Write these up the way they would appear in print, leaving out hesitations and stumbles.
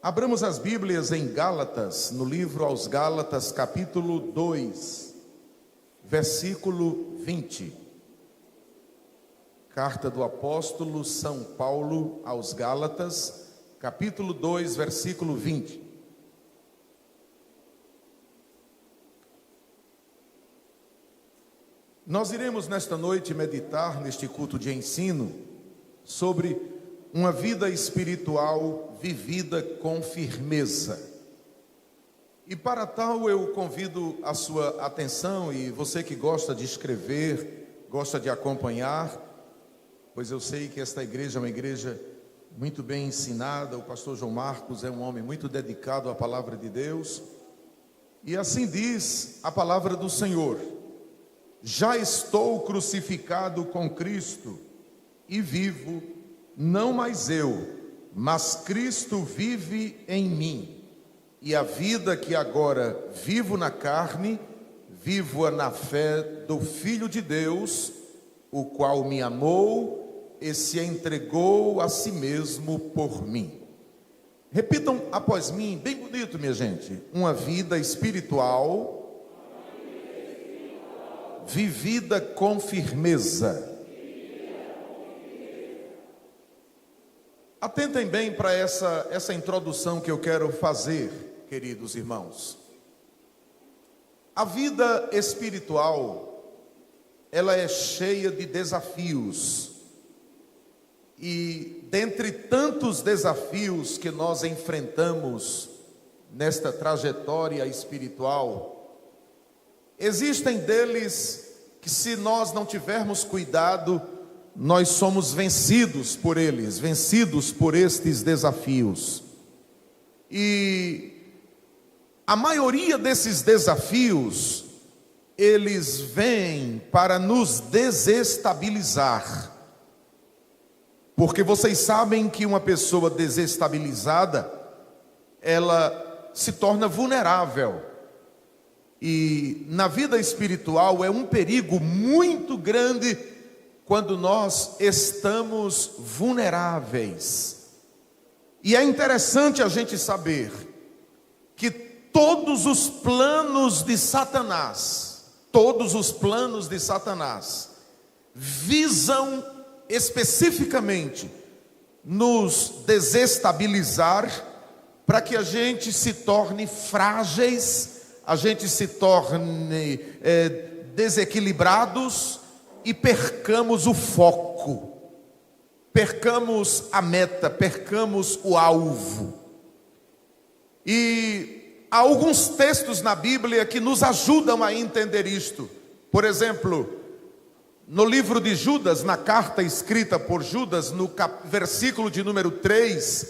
Abramos as Bíblias em Gálatas, no livro aos Gálatas, capítulo 2, versículo 20. Carta do apóstolo São Paulo aos Gálatas, capítulo 2, versículo 20. Nós iremos nesta noite meditar neste culto de ensino sobre uma vida espiritual vivida com firmeza. E para tal eu convido a sua atenção, e você que gosta de escrever, gosta de acompanhar, pois eu sei que esta igreja é uma igreja muito bem ensinada. O pastor João Marcos é um homem muito dedicado à palavra de Deus. E assim diz a palavra do Senhor: já estou crucificado com Cristo e vivo, não mais eu, mas Cristo vive em mim. E a vida que agora vivo na carne, vivo-a na fé do Filho de Deus, o qual me amou e se entregou a si mesmo por mim. Repitam após mim, bem bonito, minha gente: uma vida espiritual vivida com firmeza. Atentem bem para essa introdução que eu quero fazer, queridos irmãos. A vida espiritual, ela é cheia de desafios. E dentre tantos desafios que nós enfrentamos nesta trajetória espiritual, existem deles que, se nós não tivermos cuidado, nós somos vencidos por eles, vencidos por estes desafios. E a maioria desses desafios, eles vêm para nos desestabilizar. Porque vocês sabem que uma pessoa desestabilizada, ela se torna vulnerável. E na vida espiritual é um perigo muito grande quando nós estamos vulneráveis. E é interessante a gente saber que todos os planos de Satanás, visam especificamente nos desestabilizar, para que a gente se torne frágeis, a gente se torne desequilibrados e percamos o foco, percamos a meta, percamos o alvo. E há alguns textos na Bíblia que nos ajudam a entender isto. Por exemplo, no livro de Judas, na carta escrita por Judas, no versículo de número 3,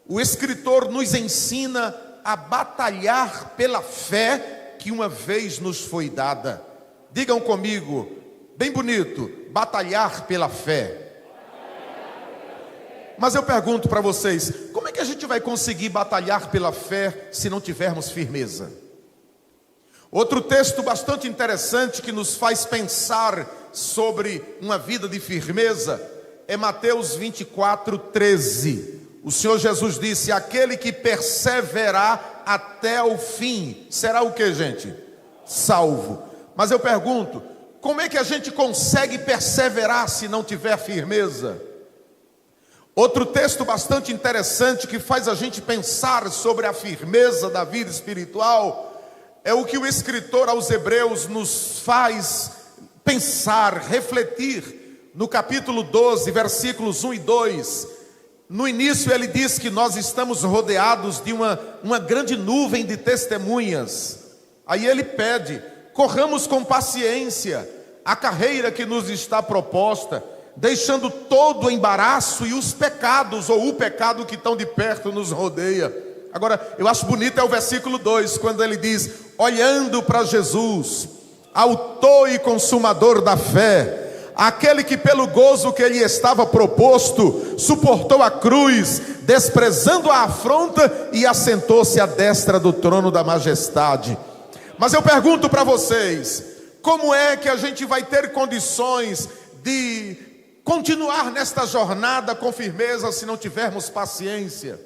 o escritor nos ensina a batalhar pela fé que uma vez nos foi dada. Digam comigo, bem bonito: batalhar pela fé. Mas eu pergunto para vocês, como é que a gente vai conseguir batalhar pela fé se não tivermos firmeza? Outro texto bastante interessante que nos faz pensar sobre uma vida de firmeza é Mateus 24, 13. O Senhor Jesus disse: aquele que perseverar até o fim será o que, gente? Salvo. Mas eu pergunto, como é que a gente consegue perseverar se não tiver firmeza? Outro texto bastante interessante que faz a gente pensar sobre a firmeza da vida espiritual é o que o escritor aos Hebreus nos faz pensar, refletir, no capítulo 12, versículos 1 e 2. No início ele diz que nós estamos rodeados de uma grande nuvem de testemunhas. Aí ele pede: corramos com paciência a carreira que nos está proposta, deixando todo o embaraço e os pecados, ou o pecado que tão de perto nos rodeia. Agora, eu acho bonito é o versículo 2, quando ele diz: olhando para Jesus, autor e consumador da fé, aquele que pelo gozo que lhe estava proposto, suportou a cruz, desprezando a afronta, e assentou-se à destra do trono da majestade. Mas eu pergunto para vocês, como é que a gente vai ter condições de continuar nesta jornada com firmeza se não tivermos paciência?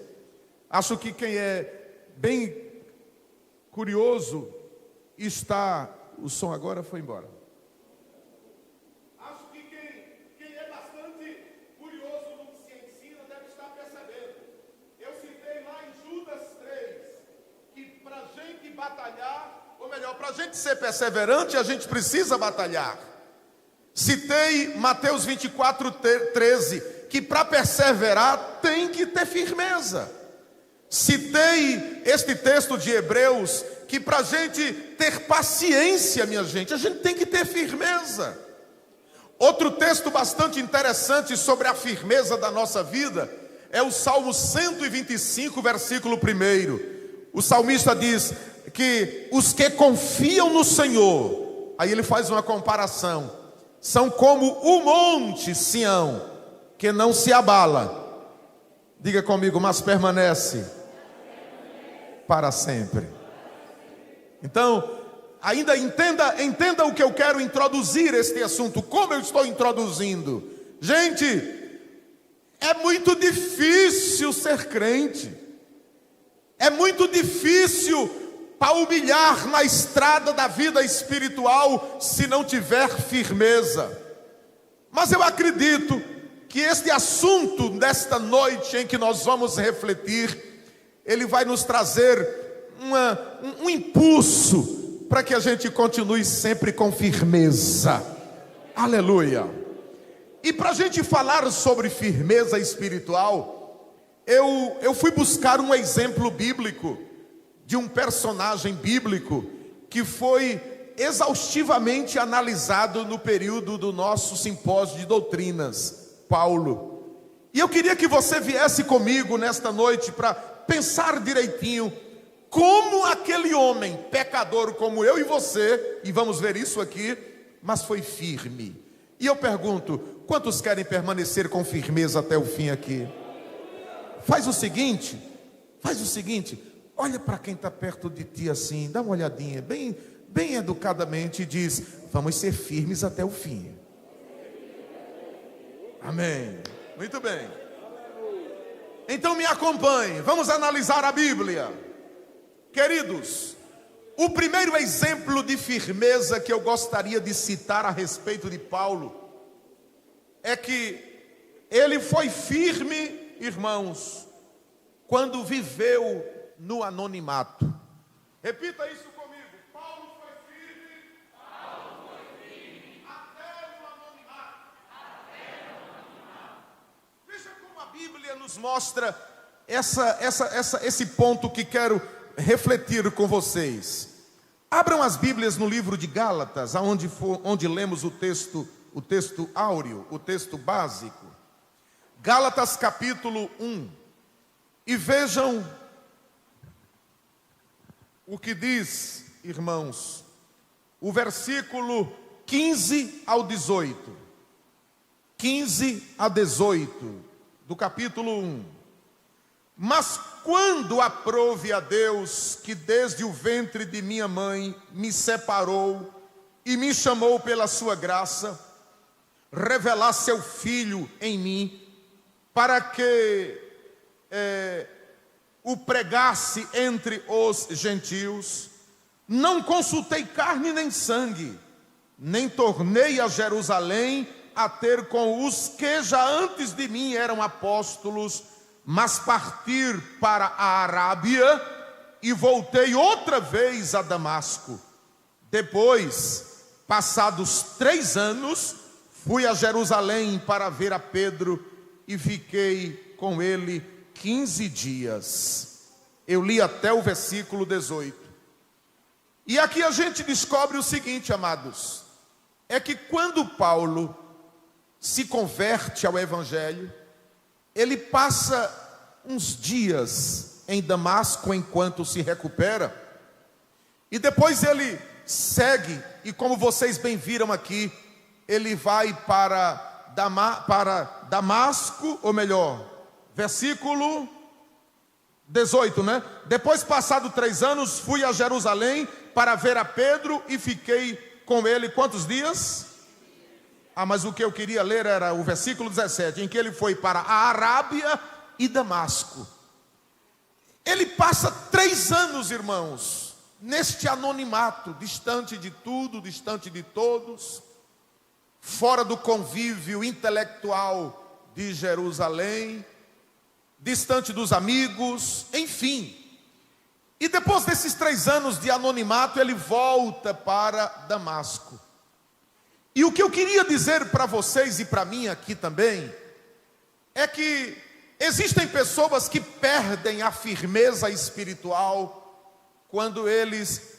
Acho que quem é bem curioso está... O som agora foi embora. Acho que quem é bastante curioso no que se ensina deve estar percebendo. Eu citei lá em Judas 3 que para a gente batalhar, ou melhor, para a gente ser perseverante, a gente precisa batalhar. Citei Mateus 24:13 que para perseverar tem que ter firmeza. Citei este texto de Hebreus que para a gente ter paciência, minha gente, a gente tem que ter firmeza. Outro texto bastante interessante sobre a firmeza da nossa vida é o Salmo 125, versículo 1. O salmista diz que os que confiam no Senhor, aí ele faz uma comparação, são como o monte Sião, que não se abala. Diga comigo, mas permanece para sempre. Então, ainda entenda o que eu quero introduzir este assunto, como eu estou introduzindo. Gente, é muito difícil ser crente. É muito difícil palmilhar na estrada da vida espiritual se não tiver firmeza. Mas eu acredito que este assunto desta noite em que nós vamos refletir, ele vai nos trazer um impulso para que a gente continue sempre com firmeza. Aleluia. E para a gente falar sobre firmeza espiritual, eu fui buscar um exemplo bíblico de um personagem bíblico que foi exaustivamente analisado no período do nosso simpósio de doutrinas, Paulo. E eu queria que você viesse comigo nesta noite para pensar direitinho como aquele homem pecador como eu e você, e vamos ver isso aqui, mas foi firme. E eu pergunto, quantos querem permanecer com firmeza até o fim aqui? Faz o seguinte, olha para quem está perto de ti assim, dá uma olhadinha, bem educadamente, e diz: vamos ser firmes até o fim. Amém. Muito bem. Então me acompanhe, vamos analisar a Bíblia. Queridos, o primeiro exemplo de firmeza que eu gostaria de citar a respeito de Paulo é que ele foi firme, irmãos, quando viveu no anonimato. Repita isso comigo. Paulo foi firme, até no anonimato. Veja como a Bíblia nos mostra esse ponto que quero refletir com vocês. Abram as Bíblias no livro de Gálatas, onde lemos o texto áureo, o texto básico. Gálatas capítulo 1. E vejam o que diz, irmãos, o versículo 15 ao 18. 15 a 18 do capítulo 1. Mas quando aprove a Deus, que desde o ventre de minha mãe me separou e me chamou pela sua graça, revelar seu Filho em mim, para que o pregasse entre os gentios, não consultei carne nem sangue, nem tornei a Jerusalém a ter com os que já antes de mim eram apóstolos, mas partir para a Arábia e voltei outra vez a Damasco. Depois, passados 3 anos, fui a Jerusalém para ver a Pedro e fiquei com ele 15 dias. Eu li até o versículo 18. E aqui a gente descobre o seguinte, amados, é que quando Paulo se converte ao Evangelho, ele passa uns dias em Damasco enquanto se recupera, e depois ele segue, e como vocês bem viram aqui, ele vai para Damasco, ou melhor, versículo 18, né? Depois, passado 3 anos, fui a Jerusalém para ver a Pedro e fiquei com ele quantos dias? Mas o que eu queria ler era o versículo 17, em que ele foi para a Arábia e Damasco. ele passa 3 anos, irmãos, neste anonimato, distante de tudo, distante de todos, fora do convívio intelectual de Jerusalém, distante dos amigos, enfim. E depois desses 3 anos de anonimato, ele volta para Damasco. E o que eu queria dizer para vocês e para mim aqui também, é que existem pessoas que perdem a firmeza espiritual quando eles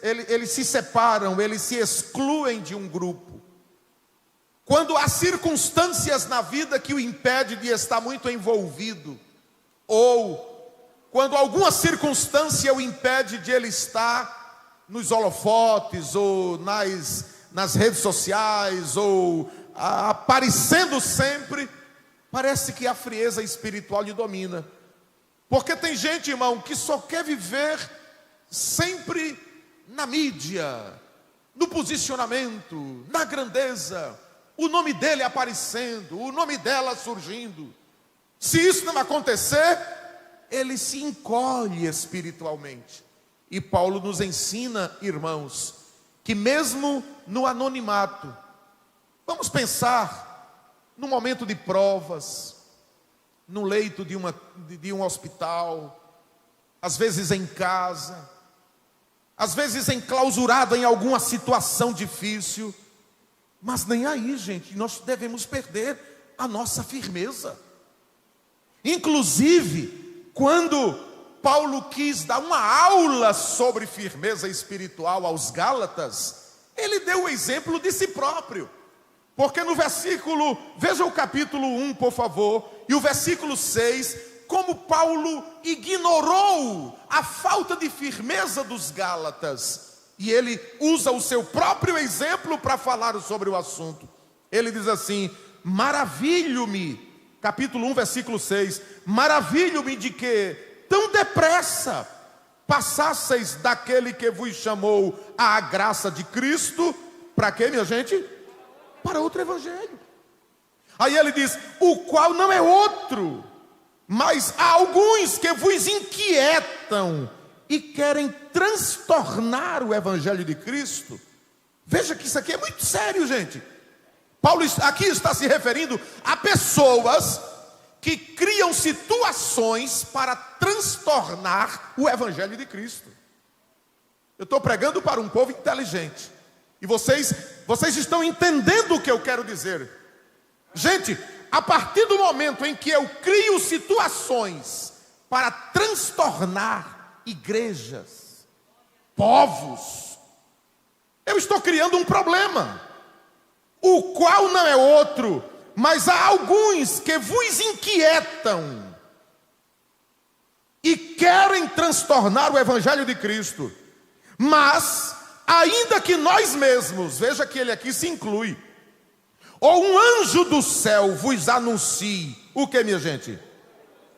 eles se separam, eles se excluem de um grupo. Quando há circunstâncias na vida que o impedem de estar muito envolvido, ou quando alguma circunstância o impede de ele estar nos holofotes, ou nas redes sociais, ou aparecendo sempre, parece que a frieza espiritual lhe domina. Porque tem gente, irmão, que só quer viver sempre na mídia, no posicionamento, na grandeza, o nome dele aparecendo, o nome dela surgindo. Se isso não acontecer, ele se encolhe espiritualmente. E Paulo nos ensina, irmãos, que mesmo no anonimato, vamos pensar no momento de provas, no leito de um hospital, às vezes em casa, às vezes enclausurado em alguma situação difícil, mas nem aí, gente, nós devemos perder a nossa firmeza. Inclusive, quando Paulo quis dar uma aula sobre firmeza espiritual aos Gálatas, ele deu o exemplo de si próprio. Porque no versículo, veja o capítulo 1, por favor, e o versículo 6, como Paulo ignorou a falta de firmeza dos Gálatas, e ele usa o seu próprio exemplo para falar sobre o assunto. Ele diz assim: maravilho-me, capítulo 1, versículo 6, maravilho-me de que tão depressa passasseis daquele que vos chamou à graça de Cristo, para quê, minha gente? Para outro evangelho. Aí ele diz: o qual não é outro, mas há alguns que vos inquietam e querem transtornar o evangelho de Cristo. Veja que isso aqui é muito sério, gente. Paulo aqui está se referindo a pessoas que criam situações para transtornar o evangelho de Cristo. Eu estou pregando para um povo inteligente, e vocês estão entendendo o que eu quero dizer. Gente, a partir do momento em que eu crio situações para transtornar igrejas, povos, eu estou criando um problema, o qual não é outro, mas há alguns que vos inquietam e querem transtornar o evangelho de Cristo. Mas, ainda que nós mesmos, veja que ele aqui se inclui, ou um anjo do céu vos anuncie, o que, minha gente?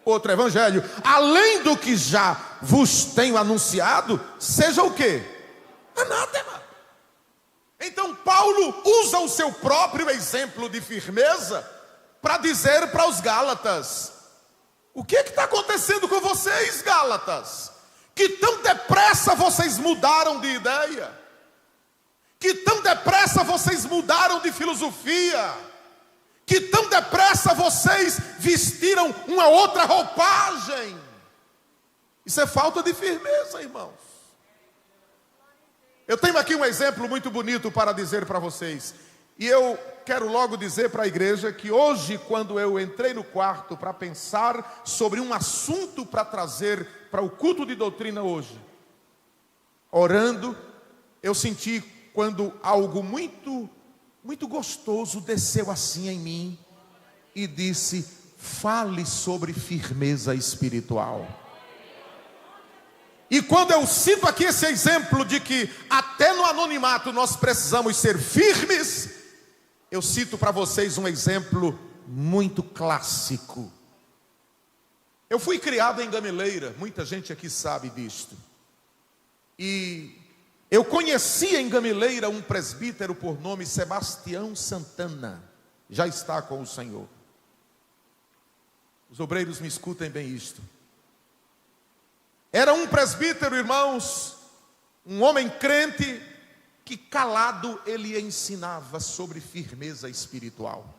Outro evangelho, além do que já vos tenho anunciado, seja o que? Anátema. Então Paulo usa o seu próprio exemplo de firmeza para dizer para os Gálatas: o que está acontecendo com vocês, Gálatas? Que tão depressa vocês mudaram de ideia, que tão depressa vocês mudaram de filosofia, que tão depressa vocês vestiram uma outra roupagem. Isso é falta de firmeza, irmãos. Eu tenho aqui um exemplo muito bonito para dizer para vocês. E eu quero logo dizer para a igreja que hoje, quando eu entrei no quarto para pensar sobre um assunto para trazer para o culto de doutrina hoje, orando, eu senti quando algo muito gostoso desceu assim em mim e disse: fale sobre firmeza espiritual. E quando eu cito aqui esse exemplo de que até no anonimato nós precisamos ser firmes, eu cito para vocês um exemplo muito clássico. Eu fui criado em Gameleira, muita gente aqui sabe disto. E eu conheci em Gameleira um presbítero por nome Sebastião Santana, já está com o Senhor. Os obreiros me escutem bem isto. Era um presbítero, irmãos, um homem crente, que calado ele ensinava sobre firmeza espiritual.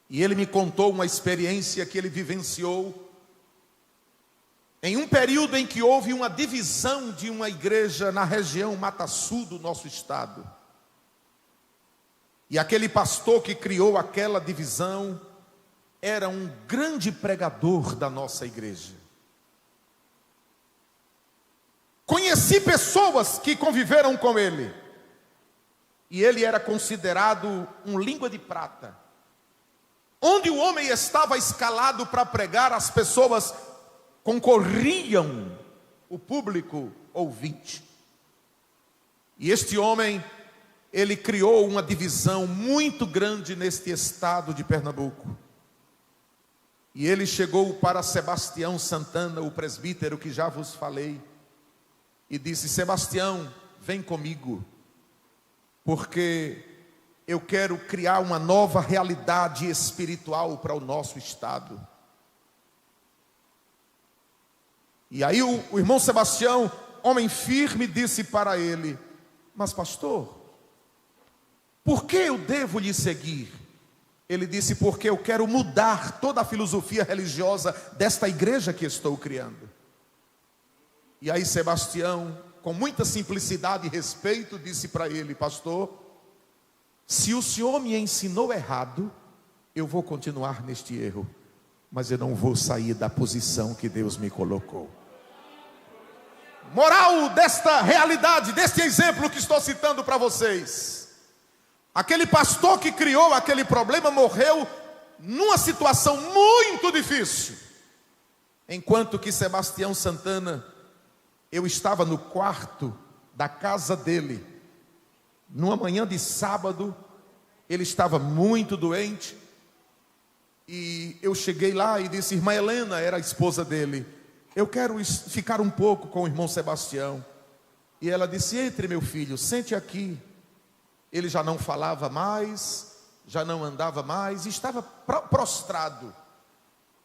E ele me contou uma experiência que ele vivenciou em um período em que houve uma divisão de uma igreja na região Mata Sul do nosso estado. E aquele pastor que criou aquela divisão era um grande pregador da nossa igreja. Conheci pessoas que conviveram com ele, e ele era considerado um língua de prata. Onde o homem estava escalado para pregar, as pessoas concorriam, o público ouvinte. E este homem, ele criou uma divisão muito grande neste estado de Pernambuco. E ele chegou para Sebastião Santana, o presbítero que já vos falei, e disse: Sebastião, vem comigo, porque eu quero criar uma nova realidade espiritual para o nosso estado. E aí o irmão Sebastião, homem firme, disse para ele: mas pastor, por que eu devo lhe seguir? Ele disse: porque eu quero mudar toda a filosofia religiosa desta igreja que estou criando. E aí Sebastião, com muita simplicidade e respeito, disse para ele: pastor, se o senhor me ensinou errado, eu vou continuar neste erro, mas eu não vou sair da posição que Deus me colocou. Moral desta realidade, deste exemplo que estou citando para vocês: aquele pastor que criou aquele problema morreu numa situação muito difícil, enquanto que Sebastião Santana, eu estava no quarto da casa dele, numa manhã de sábado. Ele estava muito doente, e eu cheguei lá e disse: irmã Helena, era a esposa dele, eu quero ficar um pouco com o irmão Sebastião. E ela disse: entre, meu filho, sente aqui. Ele já não falava mais, já não andava mais, estava prostrado.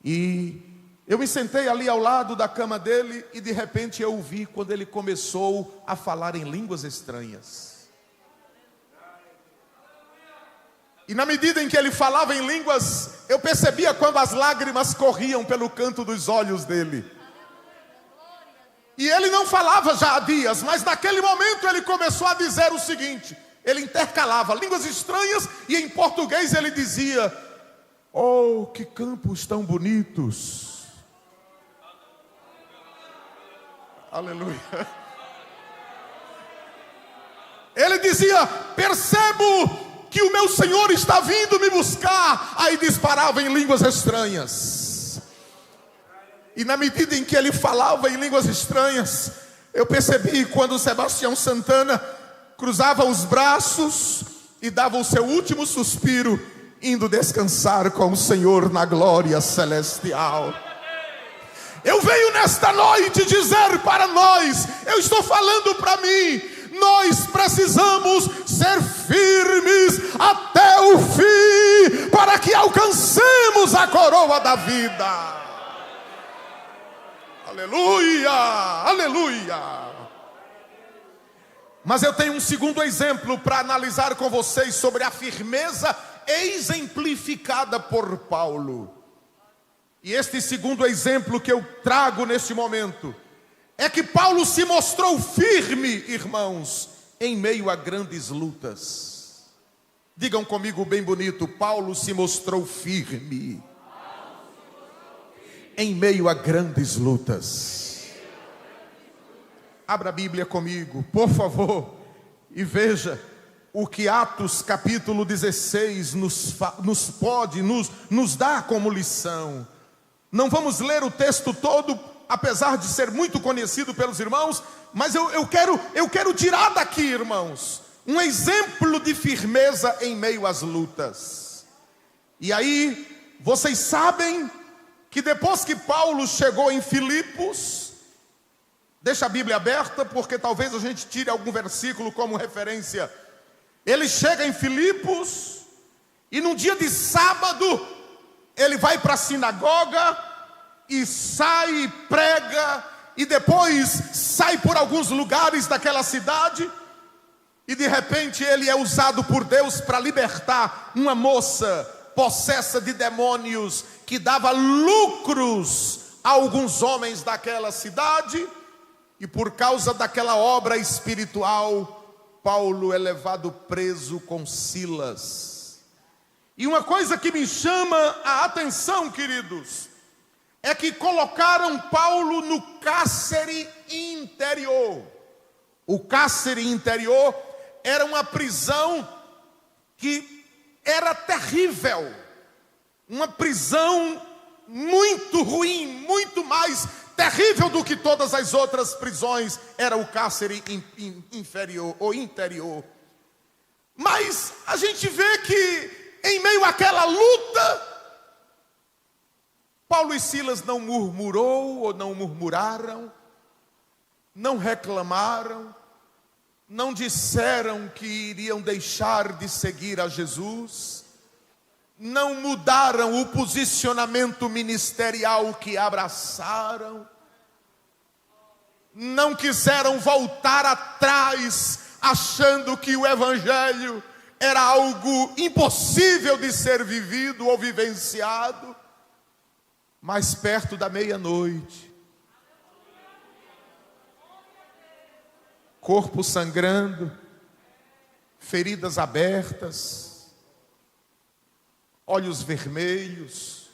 E eu me sentei ali ao lado da cama dele, e de repente eu ouvi quando ele começou a falar em línguas estranhas. E na medida em que ele falava em línguas, eu percebia quando as lágrimas corriam pelo canto dos olhos dele. E ele não falava já há dias, mas naquele momento ele começou a dizer o seguinte: ele intercalava línguas estranhas, e em português ele dizia: oh, que campos tão bonitos. Aleluia. Ele dizia: percebo que o meu Senhor está vindo me buscar. Aí disparava em línguas estranhas. E na medida em que ele falava em línguas estranhas, eu percebi quando Sebastião Santana cruzava os braços e dava o seu último suspiro, indo descansar com o Senhor na glória celestial. Eu venho nesta noite dizer para nós, eu estou falando para mim, nós precisamos ser firmes até o fim, para que alcancemos a coroa da vida. Aleluia, aleluia. Mas eu tenho um segundo exemplo para analisar com vocês sobre a firmeza exemplificada por Paulo. E este segundo exemplo que eu trago neste momento é que Paulo se mostrou firme, irmãos, em meio a grandes lutas. Digam comigo bem bonito: Paulo se mostrou firme em meio a grandes lutas. Abra a Bíblia comigo, por favor, e veja o que Atos capítulo 16 nos dá como lição. Não vamos ler o texto todo, apesar de ser muito conhecido pelos irmãos, mas eu quero tirar daqui, irmãos, um exemplo de firmeza em meio às lutas. E aí, vocês sabem que depois que Paulo chegou em Filipos, deixa a Bíblia aberta, porque talvez a gente tire algum versículo como referência. Ele chega em Filipos, e num dia de sábado, Ele vai para a sinagoga e sai e prega, e depois sai por alguns lugares daquela cidade, e de repente ele é usado por Deus para libertar uma moça possessa de demônios, que dava lucros a alguns homens daquela cidade, e por causa daquela obra espiritual, Paulo é levado preso com Silas. E uma coisa que me chama a atenção, queridos, é que colocaram Paulo no cárcere interior. O cárcere interior era uma prisão que era terrível, uma prisão muito ruim, muito mais terrível do que todas as outras prisões, era o cárcere inferior ou interior. Mas a gente vê que em meio àquela luta, Paulo e Silas não murmurou ou não murmuraram, não reclamaram, não disseram que iriam deixar de seguir a Jesus, não mudaram o posicionamento ministerial que abraçaram, não quiseram voltar atrás achando que o evangelho era algo impossível de ser vivido ou vivenciado. Mas perto da meia-noite, corpo sangrando, feridas abertas, olhos vermelhos,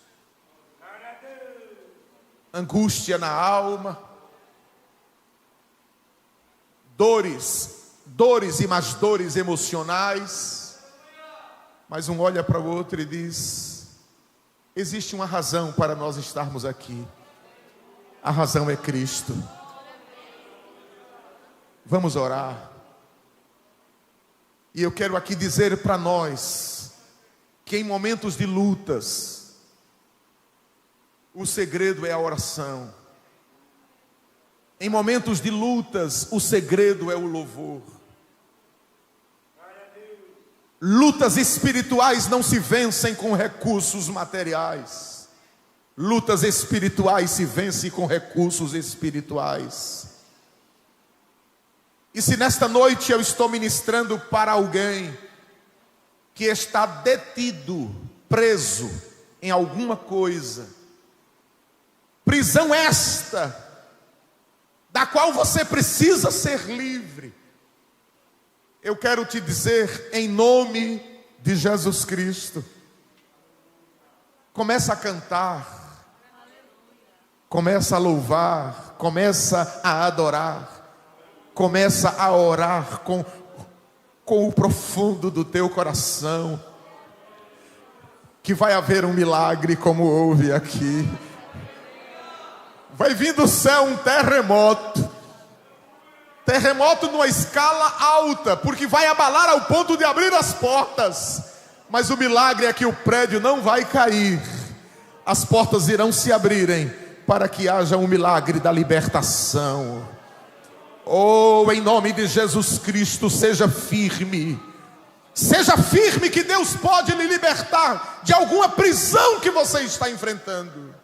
angústia na alma, dores e mais dores emocionais. Mas um olha para o outro e diz: existe uma razão para nós estarmos aqui. A razão é Cristo. Vamos orar. E eu quero aqui dizer para nós que em momentos de lutas, o segredo é a oração. Em momentos de lutas, o segredo é o louvor. Lutas espirituais não se vencem com recursos materiais. Lutas espirituais se vencem com recursos espirituais. E se nesta noite eu estou ministrando para alguém que está detido, preso em alguma coisa, prisão esta, da qual você precisa ser livre, eu quero te dizer, em nome de Jesus Cristo, começa a cantar, começa a louvar, começa a adorar, começa a orar com o profundo do teu coração, que vai haver um milagre como houve aqui. Vai vir do céu um terremoto numa escala alta, porque vai abalar ao ponto de abrir as portas. Mas o milagre é que o prédio não vai cair, as portas irão se abrirem para que haja um milagre da libertação. Oh, em nome de Jesus Cristo, seja firme que Deus pode lhe libertar de alguma prisão que você está enfrentando.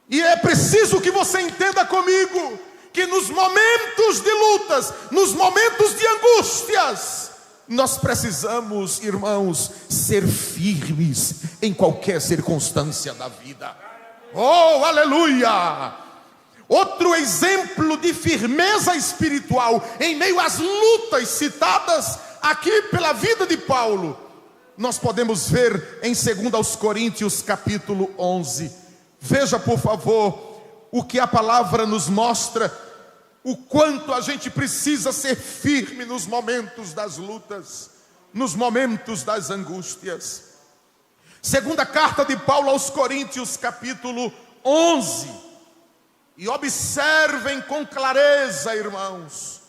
E é preciso que você entenda comigo que nos momentos de lutas, nos momentos de angústias, nós precisamos, irmãos, ser firmes em qualquer circunstância da vida. Oh, aleluia! Outro exemplo de firmeza espiritual em meio às lutas citadas aqui pela vida de Paulo, nós podemos ver em 2 Coríntios capítulo 11. Veja, por favor, o que a palavra nos mostra, o quanto a gente precisa ser firme nos momentos das lutas, nos momentos das angústias. Segunda carta de Paulo aos Coríntios, capítulo 11. E observem com clareza, irmãos,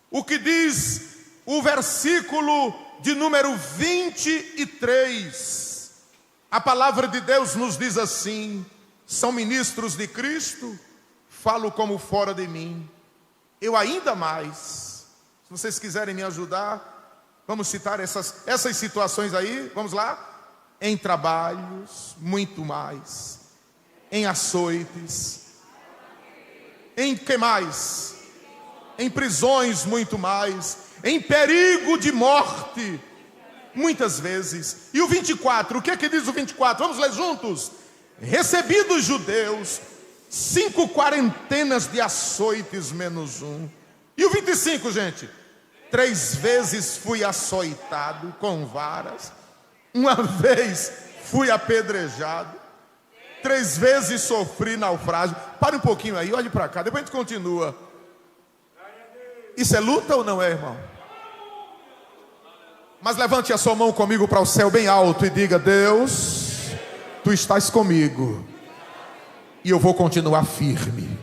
o que diz o versículo de número 23. A palavra de Deus nos diz assim: são ministros de Cristo, falo como fora de mim. Eu ainda mais, se vocês quiserem me ajudar, vamos citar essas situações aí, vamos lá. em trabalhos, muito mais, em açoites, em que mais? Em prisões, muito mais, em perigo de morte, muitas vezes. E o 24, o que é que diz o 24? Vamos ler juntos. Recebi dos judeus 5 quarentenas de açoites menos um. E o 25, gente? 3 vezes fui açoitado com varas, 1 vez fui apedrejado, 3 vezes sofri naufrágio. Pare um pouquinho aí, olhe para cá, depois a gente continua. Isso é luta ou não é, irmão? Mas levante a sua mão comigo para o céu bem alto e diga: Deus, Tu estás comigo e eu vou continuar firme.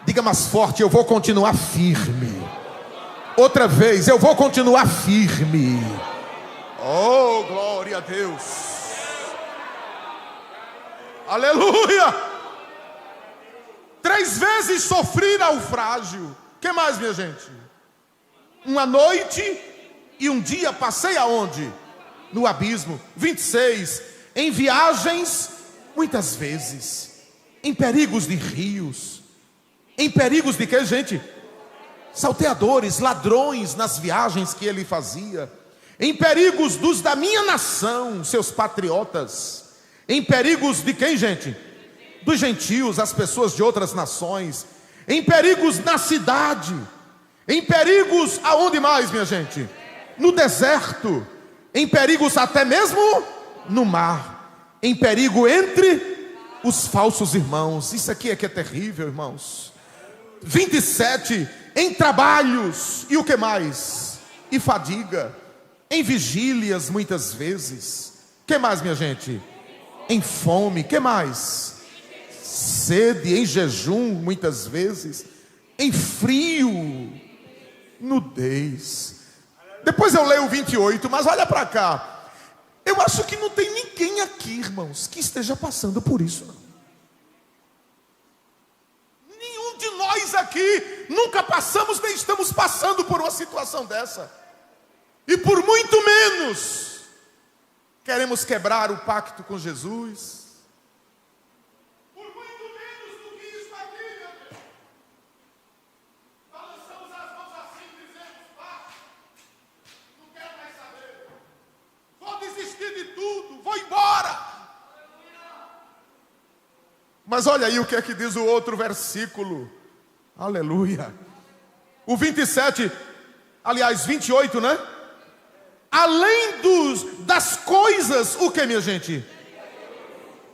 Diga mais forte: eu vou continuar firme. Outra vez: eu vou continuar firme. Oh, glória a Deus. Aleluia. 3 vezes sofri naufrágio. O que mais, minha gente? 1 noite e 1 dia passei aonde? No abismo. 26. Em viagens, muitas vezes. Em perigos de rios. Em perigos de quê, gente? Salteadores, ladrões nas viagens que ele fazia. Em perigos dos da minha nação, seus patriotas. Em perigos de quem, gente? Dos gentios, as pessoas de outras nações. Em perigos na cidade. Em perigos aonde mais, minha gente? No deserto. Em perigos até mesmo no mar. Em perigo entre os falsos irmãos. Isso aqui é que é terrível, irmãos. 27. Em trabalhos. E o que mais? E fadiga. Em vigílias muitas vezes. Que mais, minha gente? Em fome. Que mais? Sede. Em jejum muitas vezes. Em frio. Nudez. Depois eu leio o 28, mas olha para cá. Eu acho que não tem ninguém aqui, irmãos, que esteja passando por isso, não. Nenhum de nós aqui nunca passamos, nem estamos passando por uma situação dessa. E por muito menos queremos quebrar o pacto com Jesus. Por muito menos do que isso aqui, meu Deus. Balançamos as mãos assim e dizemos: Pai, não quero mais saber. Vou desistir de tudo, vou embora. Mas olha aí o que é que diz o outro versículo. Aleluia. O 27, aliás, 28, né? Além das coisas, o que, minha gente?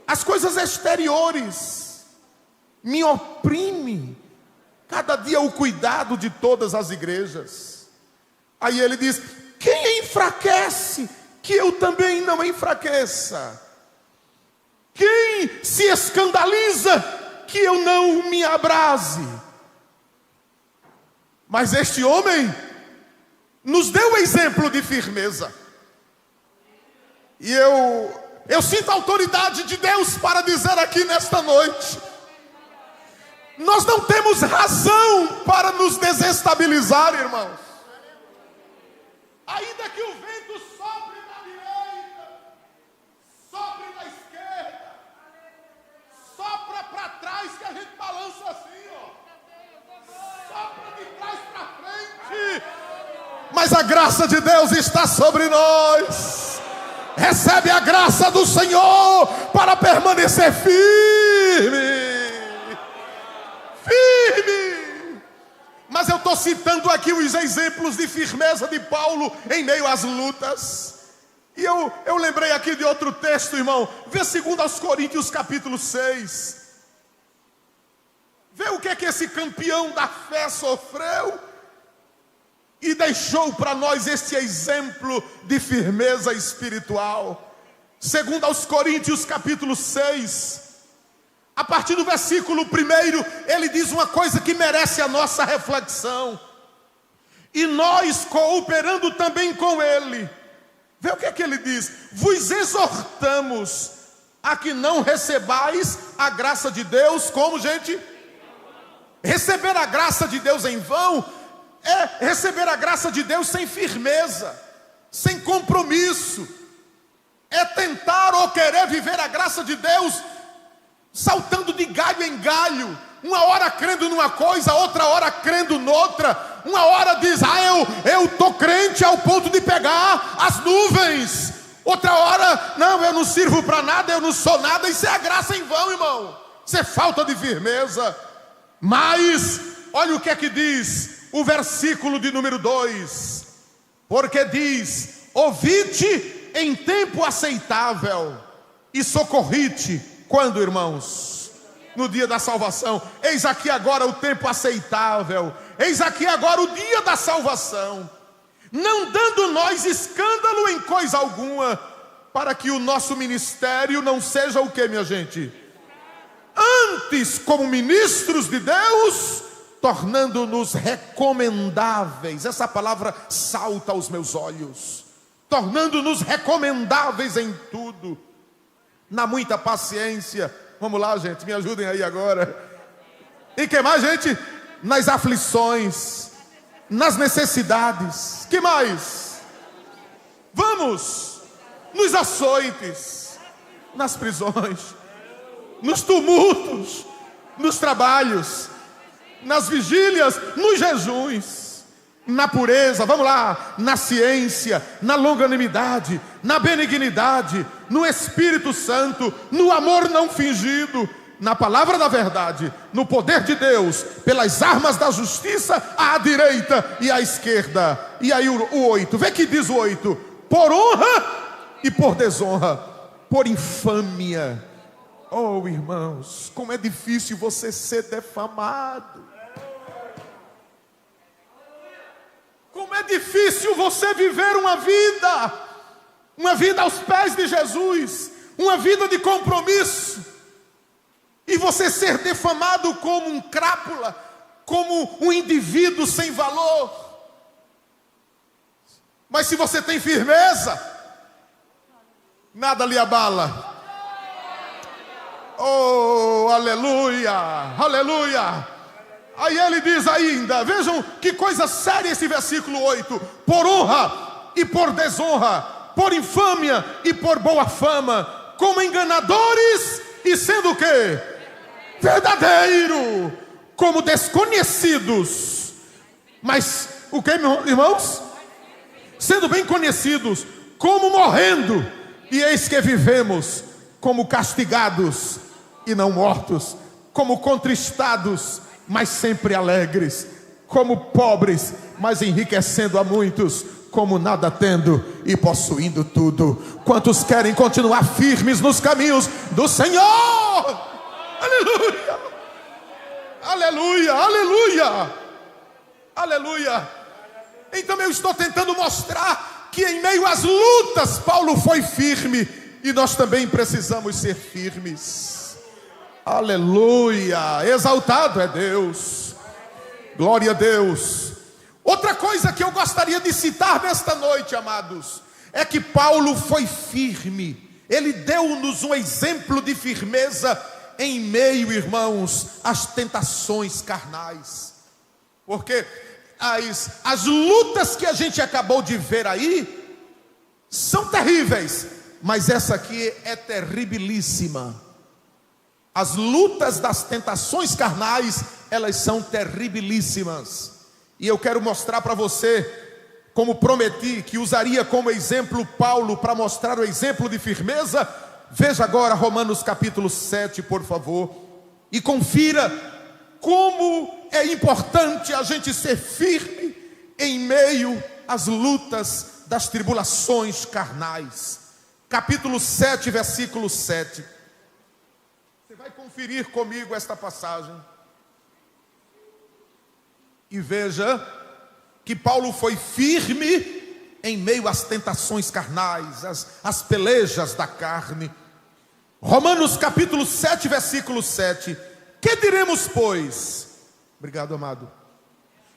As coisas exteriores me oprime cada dia o cuidado de todas as igrejas. Aí ele diz: quem enfraquece, que eu também não enfraqueça. Quem se escandaliza, que eu não me abrase. Mas este homem nos deu exemplo de firmeza. E eu sinto a autoridade de Deus para dizer aqui nesta noite: nós não temos razão para nos desestabilizar, irmãos. Ainda que o vento sopre na direita, sopre na esquerda, sopra para trás, que a gente balança assim, ó. Sopra de trás para frente. Mas a graça de Deus está sobre nós. Recebe a graça do Senhor para permanecer firme. Firme. Mas eu estou citando aqui os exemplos de firmeza de Paulo em meio às lutas. E eu lembrei aqui de outro texto, irmão. Vê 2 Coríntios capítulo 6. Vê o que é que esse campeão da fé sofreu e deixou para nós este exemplo de firmeza espiritual. 2 Coríntios capítulo 6, a partir do versículo 1, ele diz uma coisa que merece a nossa reflexão. E nós, cooperando também com ele, vê o que é que ele diz: vos exortamos a que não recebais a graça de Deus como, gente? Receber a graça de Deus em vão é receber a graça de Deus sem firmeza, sem compromisso. é tentar ou querer viver a graça de Deus saltando de galho em galho, uma hora crendo numa coisa, outra hora crendo noutra. Uma hora diz, eu estou crente ao ponto de pegar as nuvens. Outra hora, não, eu não sirvo para nada, eu não sou nada. Isso é a graça em vão, irmão. Isso é falta de firmeza. Mas, olha o que é que diz o versículo de número 2. Porque diz, ouvi-te em tempo aceitável e socorri-te. Quando, irmãos? No dia da salvação. Eis aqui agora o tempo aceitável. Eis aqui agora o dia da salvação. Não dando nós escândalo em coisa alguma, para que o nosso ministério não seja o que, minha gente? Antes, como ministros de Deus, tornando-nos recomendáveis. Essa palavra salta aos meus olhos. Tornando-nos recomendáveis em tudo, na muita paciência. Vamos lá, gente, me ajudem aí agora. E que mais, gente? Nas aflições, nas necessidades. Que mais? Vamos, nos açoites, nas prisões, nos tumultos, nos trabalhos, nas vigílias, nos jejuns, na pureza, vamos lá, na ciência, na longanimidade, na benignidade, no Espírito Santo, no amor não fingido, na palavra da verdade, no poder de Deus, pelas armas da justiça à direita e à esquerda. E aí o 8, vê que diz o 8: por honra e por desonra, por infâmia. Oh, irmãos, como é difícil você ser defamado. Como é difícil você viver uma vida aos pés de Jesus, uma vida de compromisso, e você ser defamado como um crápula, como um indivíduo sem valor. Mas se você tem firmeza, nada lhe abala. Oh, aleluia, aleluia. Aí ele diz ainda, vejam que coisa séria esse versículo 8: por honra e por desonra, por infâmia e por boa fama, como enganadores e sendo o quê? Verdadeiro, como desconhecidos, mas o que, irmãos? Sendo bem conhecidos, como morrendo, e eis que vivemos como castigados e não mortos, como contristados, mas sempre alegres, como pobres, mas enriquecendo a muitos, como nada tendo e possuindo tudo. Quantos querem continuar firmes nos caminhos do Senhor? Aleluia, aleluia, aleluia, aleluia. Então eu estou tentando mostrar que em meio às lutas Paulo foi firme, e nós também precisamos ser firmes. Aleluia, exaltado é Deus, glória a Deus. Outra coisa que eu gostaria de citar nesta noite, amados, é que Paulo foi firme. Ele deu-nos um exemplo de firmeza em meio, irmãos, às tentações carnais. Porque as lutas que a gente acabou de ver aí são terríveis, mas essa aqui é terribilíssima. As lutas das tentações carnais, elas são terribilíssimas. E eu quero mostrar para você, como prometi, que usaria como exemplo Paulo para mostrar o exemplo de firmeza. Veja agora Romanos capítulo 7, por favor, e confira como é importante a gente ser firme em meio às lutas das tribulações carnais. Capítulo 7, versículo 7. Você vai conferir comigo esta passagem. E veja que Paulo foi firme em meio às tentações carnais, às pelejas da carne. Romanos capítulo 7, versículo 7. Que diremos, pois? Obrigado, amado.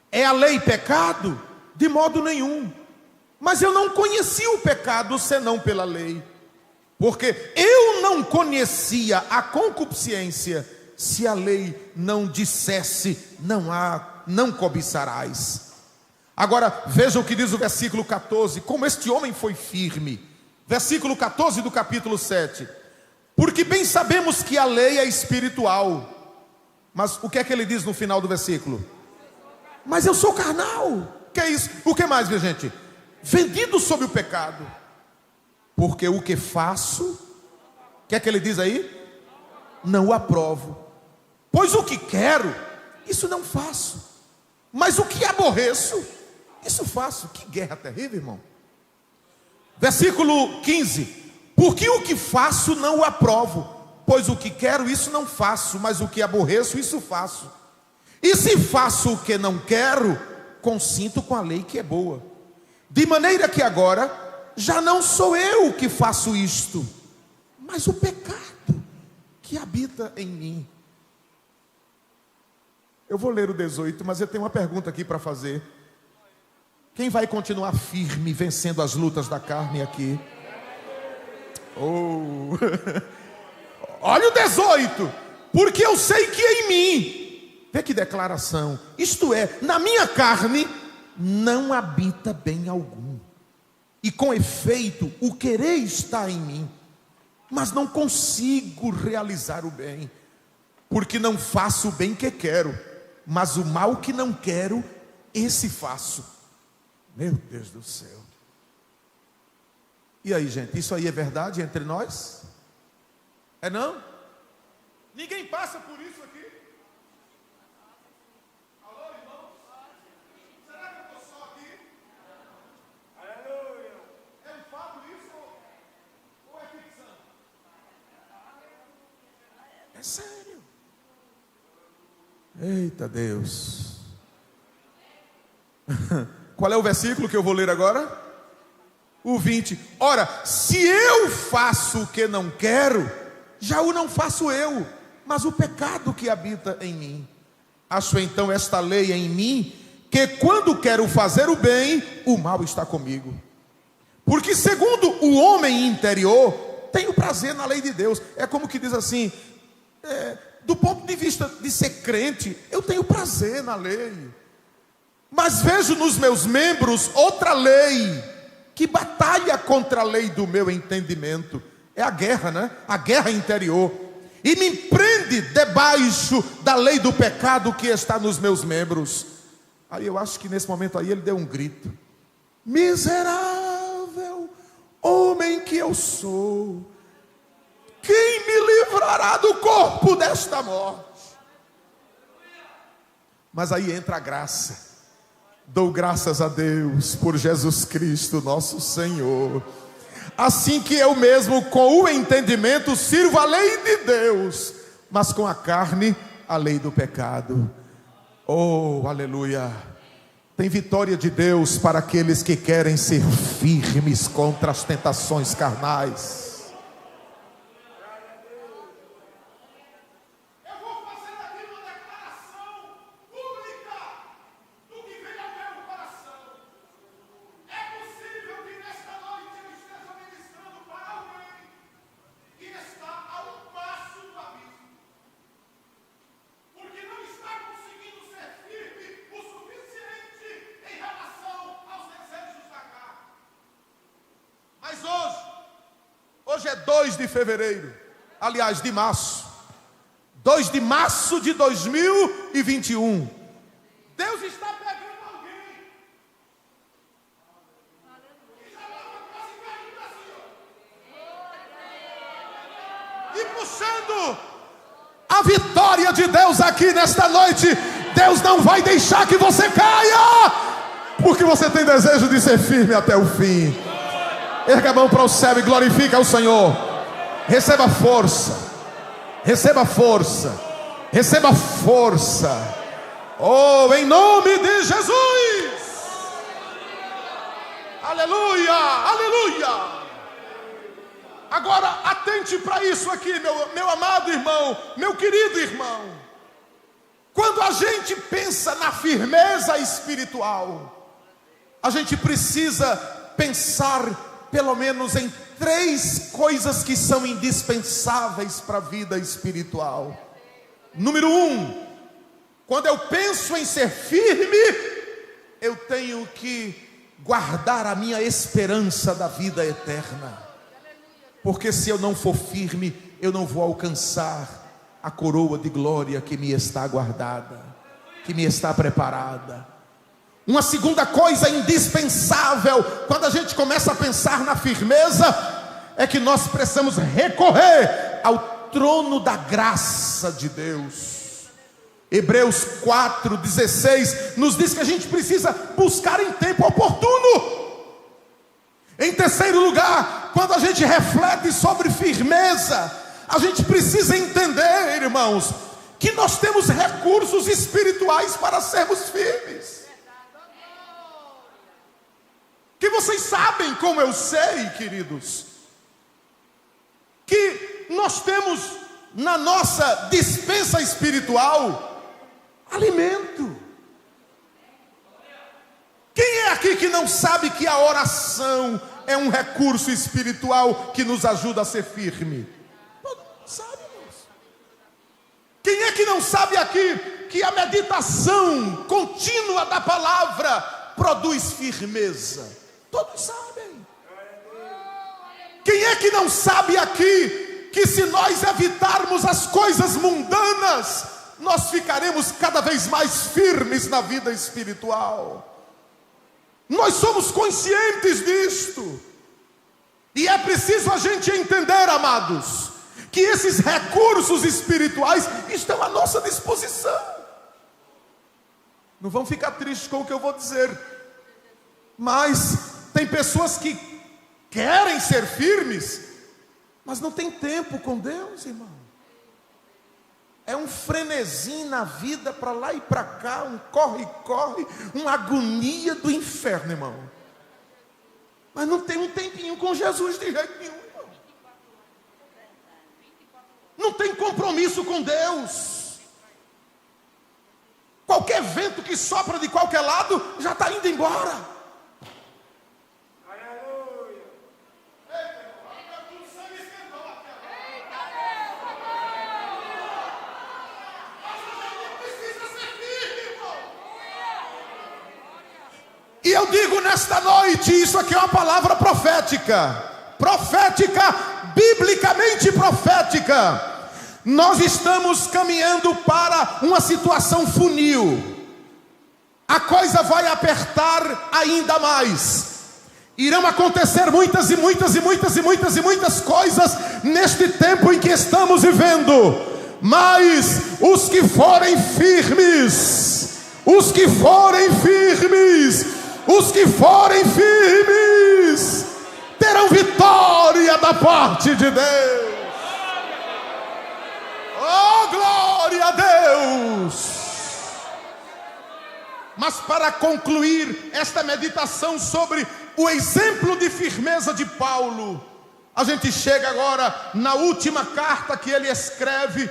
É a lei pecado? De modo nenhum. Mas eu não conheci o pecado senão pela lei. Porque eu não conhecia a concupiscência se a lei não dissesse, não cobiçarás. Agora veja o que diz o versículo 14, como este homem foi firme. Versículo 14 do capítulo 7. Porque bem sabemos que a lei é espiritual. Mas o que é que ele diz no final do versículo? Mas eu sou carnal. Que é isso? O que mais, minha gente? Vendido sob o pecado. Porque o que faço, o que é que ele diz aí? Não o aprovo. Pois o que quero, isso não faço. Mas o que aborreço, isso faço. Que guerra terrível, irmão. Versículo 15. Porque o que faço não o aprovo. Pois o que quero, isso não faço. Mas o que aborreço, isso faço. E se faço o que não quero, consinto com a lei que é boa. De maneira que agora, já não sou eu que faço isto, mas o pecado que habita em mim. Eu vou ler o 18, mas eu tenho uma pergunta aqui para fazer. Quem vai continuar firme, vencendo as lutas da carne aqui? Oh. Olha o 18. Porque eu sei que em mim, vê que declaração, isto é, na minha carne, não habita bem algum. E com efeito, o querer está em mim, mas não consigo realizar o bem. Porque não faço o bem que quero, mas o mal que não quero, esse faço. Meu Deus do céu. E aí, gente, isso aí é verdade entre nós? É não? Ninguém passa por isso aqui? Alô, irmãos? Será que eu estou só aqui? Aleluia! É um fato isso ou é ficção? É sério. Eita Deus. Qual é o versículo que eu vou ler agora? O 20. Ora, se eu faço o que não quero, já o não faço eu, mas o pecado que habita em mim. Acho então esta lei em mim, que quando quero fazer o bem, o mal está comigo. Porque segundo o homem interior, tenho prazer na lei de Deus. É como que diz assim, do ponto de vista de ser crente, eu tenho prazer na lei. Mas vejo nos meus membros outra lei, que batalha contra a lei do meu entendimento. É a guerra, né? A guerra interior. E me prende debaixo da lei do pecado que está nos meus membros. Aí eu acho que nesse momento aí ele deu um grito. Miserável homem que eu sou, quem me livrará do corpo desta morte? Mas aí entra a graça. Dou graças a Deus por Jesus Cristo nosso Senhor. Assim que eu mesmo com o entendimento sirvo a lei de Deus, mas com a carne a lei do pecado. Oh, aleluia. Tem vitória de Deus para aqueles que querem ser firmes contra as tentações carnais. Hoje é 2 de fevereiro, aliás, de março. 2 de março de 2021. Deus está pegando alguém que já estava quase caindo assim, e puxando a vitória de Deus aqui nesta noite. Deus não vai deixar que você caia, porque você tem desejo de ser firme até o fim. Erga a mão para o céu e glorifica o Senhor. Receba força. Receba força. Receba força. Oh, em nome de Jesus. Aleluia, aleluia. Agora atente para isso aqui, meu amado irmão, meu querido irmão. Quando a gente pensa na firmeza espiritual, a gente precisa pensar pelo menos em 3 coisas que são indispensáveis para a vida espiritual. Número 1, quando eu penso em ser firme, eu tenho que guardar a minha esperança da vida eterna. porque se eu não for firme, eu não vou alcançar a coroa de glória que me está guardada, que me está preparada. Uma segunda coisa indispensável, quando a gente começa a pensar na firmeza, é que nós precisamos recorrer ao trono da graça de Deus. Hebreus 4:16 nos diz que a gente precisa buscar em tempo oportuno. Em terceiro lugar, quando a gente reflete sobre firmeza, a gente precisa entender, irmãos, que nós temos recursos espirituais para sermos firmes. Que vocês sabem, como eu sei, queridos, que nós temos na nossa despensa espiritual alimento. Quem é aqui que não sabe que a oração é um recurso espiritual que nos ajuda a ser firme? Todo mundo sabe, irmãos. Quem é que não sabe aqui que a meditação contínua da palavra produz firmeza? Todos sabem. Quem é que não sabe aqui que se nós evitarmos as coisas mundanas, nós ficaremos cada vez mais firmes na vida espiritual? Nós somos conscientes disto. E é preciso a gente entender, amados, que esses recursos espirituais estão à nossa disposição. Não vão ficar tristes com o que eu vou dizer, mas tem pessoas que querem ser firmes, mas não tem tempo com Deus, irmão. É um frenesi na vida, para lá e para cá, um corre-corre, uma agonia do inferno, irmão. Mas não tem um tempinho com Jesus de jeito nenhum, irmão. Não tem compromisso com Deus. Qualquer vento que sopra de qualquer lado já está indo embora. E eu digo nesta noite, isso aqui é uma palavra profética, biblicamente profética. Nós estamos caminhando para uma situação funil. A coisa vai apertar ainda mais. Irão acontecer muitas coisas neste tempo em que estamos vivendo. Mas os que forem firmes, terão vitória da parte de Deus. Oh, glória a Deus! Mas para concluir esta meditação sobre o exemplo de firmeza de Paulo, a gente chega agora na última carta que ele escreve,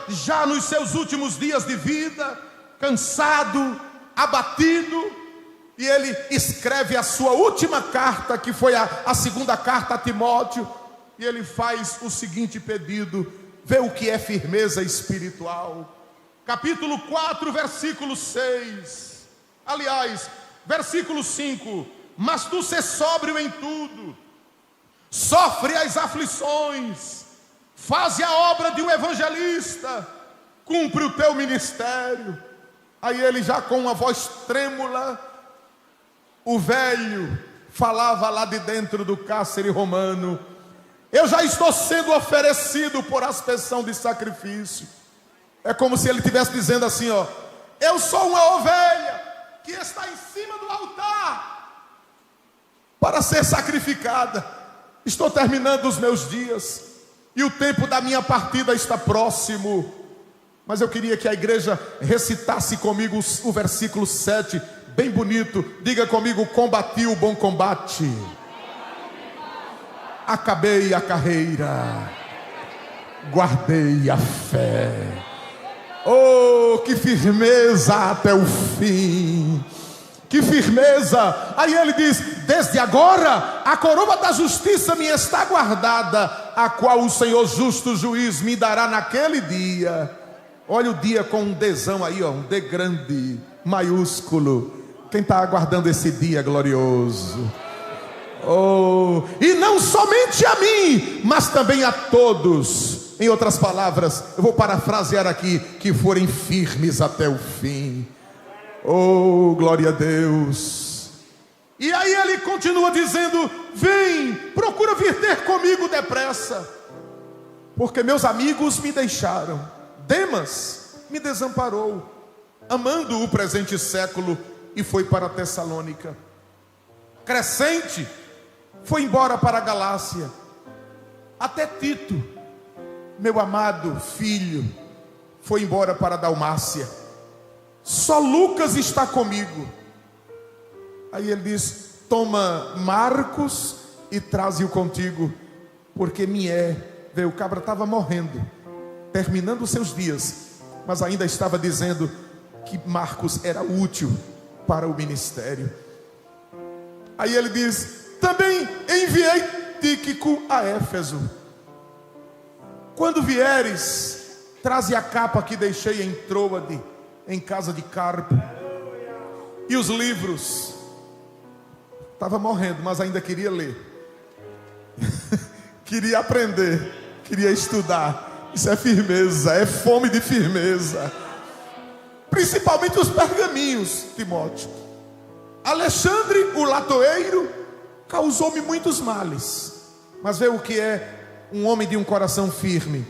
já nos seus últimos dias de vida, cansado, abatido, e ele escreve a sua última carta, que foi a segunda carta a Timóteo, e ele faz o seguinte pedido. Vê o que é firmeza espiritual. Capítulo 4, versículo 6. Aliás, versículo 5. Mas tu sê sóbrio em tudo, sofre as aflições, faze a obra de um evangelista, cumpre o teu ministério. Aí ele, já com uma voz trêmula, o velho falava lá de dentro do cárcere romano: eu já estou sendo oferecido por aspersão de sacrifício. É como se ele estivesse dizendo assim, ó: eu sou uma ovelha que está em cima do altar para ser sacrificada. Estou terminando os meus dias e o tempo da minha partida está próximo. Mas eu queria que a igreja recitasse comigo o versículo 7, bem bonito. Diga comigo: combati o bom combate, acabei a carreira, guardei a fé. Oh, que firmeza até o fim, que firmeza. Aí ele diz: desde agora a coroa da justiça me está guardada, a qual o Senhor justo juiz me dará naquele dia. Olha o dia com um Dzão aí, ó, um D grande, maiúsculo. Quem está aguardando esse dia glorioso? Oh, e não somente a mim, mas também a todos. Em outras palavras, eu vou parafrasear aqui, que forem firmes até o fim. Oh, glória a Deus. E aí ele continua dizendo: vem, procura vir ter comigo depressa, porque meus amigos me deixaram. Demas me desamparou, amando o presente século, e foi para Tessalônica. Crescente foi embora para a Galácia. Até Tito, meu amado filho, foi embora para a Dalmácia. Só Lucas está comigo. Aí ele diz: toma Marcos e traze-o contigo, porque vê, o cabra estava morrendo, terminando os seus dias, mas ainda estava dizendo que Marcos era útil para o ministério. Aí ele diz: também enviei Tíquico a Éfeso. Quando vieres, traze a capa que deixei em Troade, em casa de Carpo, e os livros. Estava morrendo, mas ainda queria ler. Queria aprender, queria estudar. Isso é firmeza, é fome de firmeza. Principalmente os pergaminhos, Timóteo. Alexandre, o latoeiro, causou-me muitos males, mas vê o que é um homem de um coração firme.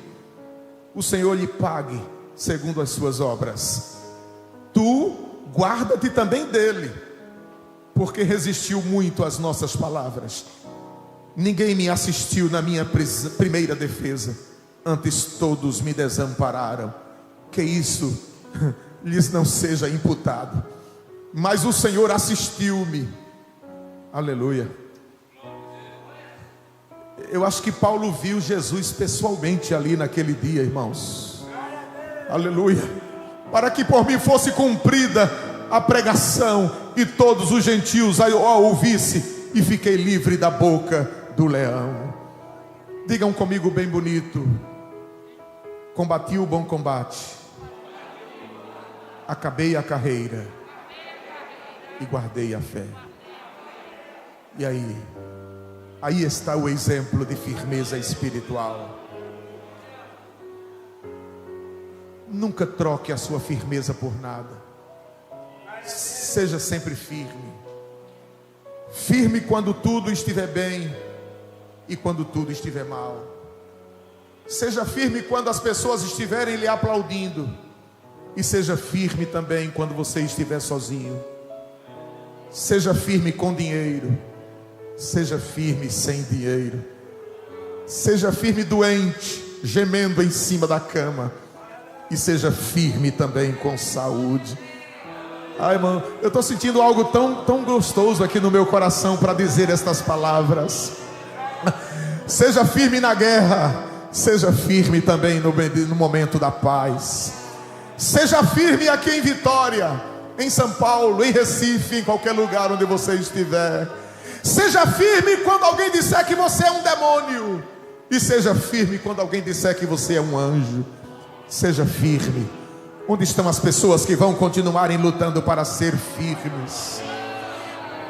O Senhor lhe pague segundo as suas obras. Tu guarda-te também dele, porque resistiu muito às nossas palavras. Ninguém me assistiu na minha primeira defesa, antes todos me desampararam. Que isso lhes não seja imputado, mas o Senhor assistiu-me. Aleluia. Eu acho que Paulo viu Jesus pessoalmente ali naquele dia, irmãos. Aleluia. Para que por mim fosse cumprida a pregação, e todos os gentios a ouvisse, e fiquei livre da boca do leão. Digam comigo bem bonito: combati o bom combate, acabei a carreira e guardei a fé. E aí está o exemplo de firmeza espiritual. Nunca troque a sua firmeza por nada. Seja sempre firme. Firme quando tudo estiver bem e quando tudo estiver mal. Seja firme quando as pessoas estiverem lhe aplaudindo, e seja firme também quando você estiver sozinho. Seja firme com dinheiro, seja firme sem dinheiro. Seja firme doente, gemendo em cima da cama, e seja firme também com saúde. Ai, irmão, eu estou sentindo algo tão gostoso aqui no meu coração para dizer estas palavras. Seja firme na guerra, seja firme também no momento da paz. Seja firme aqui em Vitória, em São Paulo, em Recife, em qualquer lugar onde você estiver. Seja firme quando alguém disser que você é um demônio, e seja firme quando alguém disser que você é um anjo. Seja firme. Onde estão as pessoas que vão continuarem lutando para ser firmes?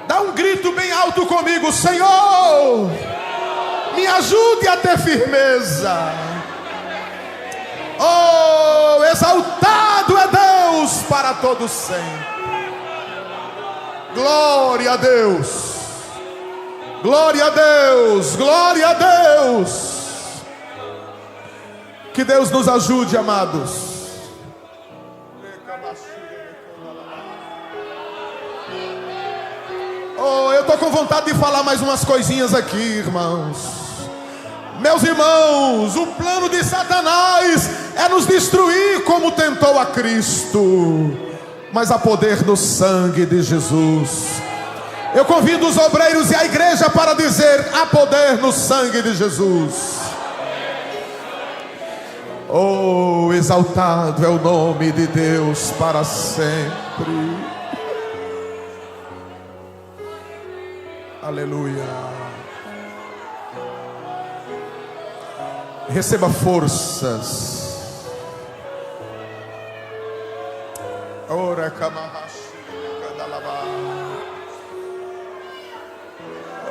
Dá um grito bem alto comigo: Senhor, me ajude a ter firmeza. Oh, exaltado é Deus para todos sempre. Glória a Deus. Glória a Deus. Glória a Deus. Que Deus nos ajude, amados. Oh, eu estou com vontade de falar mais umas coisinhas aqui, irmãos. Meus irmãos, o plano de Satanás é nos destruir como tentou a Cristo, mas há poder no sangue de Jesus. Eu convido os obreiros e a igreja para dizer: há poder no sangue de Jesus. Oh, exaltado é o nome de Deus para sempre. Aleluia. Receba forças. Ora,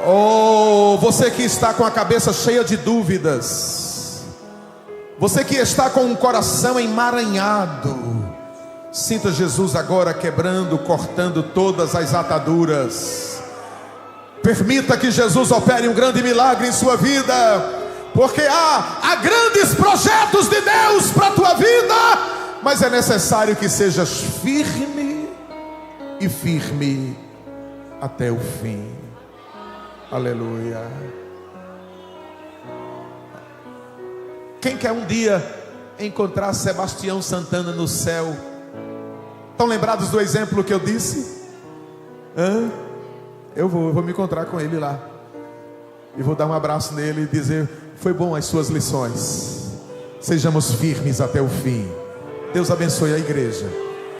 Oh, você que está com a cabeça cheia de dúvidas, você que está com um coração emaranhado, sinta Jesus agora quebrando, cortando todas as ataduras. Permita que Jesus opere um grande milagre em sua vida, porque há grandes projetos de Deus para a tua vida, mas é necessário que sejas firme e firme até o fim. Aleluia. Quem quer um dia encontrar Sebastião Santana no céu? Estão lembrados do exemplo que eu disse? Eu vou me encontrar com ele lá, e vou dar um abraço nele e dizer: foi bom as suas lições, sejamos firmes até o fim. Deus abençoe a igreja.